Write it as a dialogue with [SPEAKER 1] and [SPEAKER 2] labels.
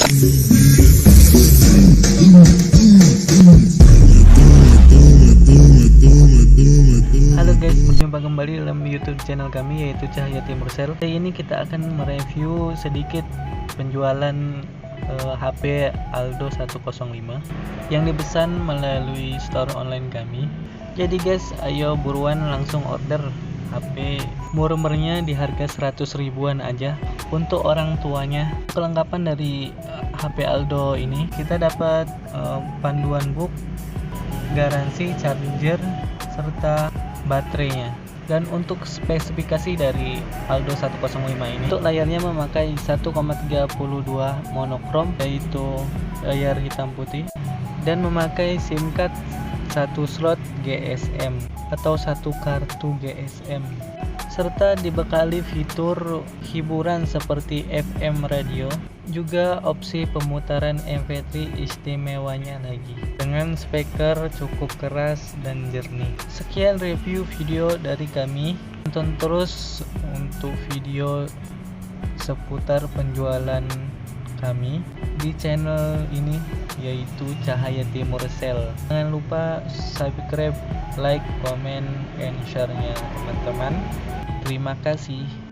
[SPEAKER 1] Halo guys, berjumpa kembali dalam YouTube channel kami yaitu Cahaya Timur Sel. Kali ini kita akan mereview sedikit penjualan HP Aldo 105 yang dipesan melalui store online kami. Jadi guys, ayo buruan langsung order HP. Murmernya di harga 100 ribuan aja untuk orang tuanya. Kelengkapan dari HP Aldo ini kita dapat panduan book, garansi charger serta baterainya. Dan untuk spesifikasi dari Aldo 105 ini, untuk layarnya memakai 1,32 monokrom yaitu layar hitam putih, dan memakai SIM card 1 slot GSM atau 1 kartu GSM, serta dibekali fitur hiburan seperti FM radio, juga opsi pemutaran MP3 istimewanya lagi, dengan speaker cukup keras dan jernih. Sekian review video dari kami. Tonton terus untuk video seputar penjualan kami di channel ini yaitu Cahaya Timur Sel. Jangan lupa subscribe, like, comment, and share-nya teman-teman. Terima kasih.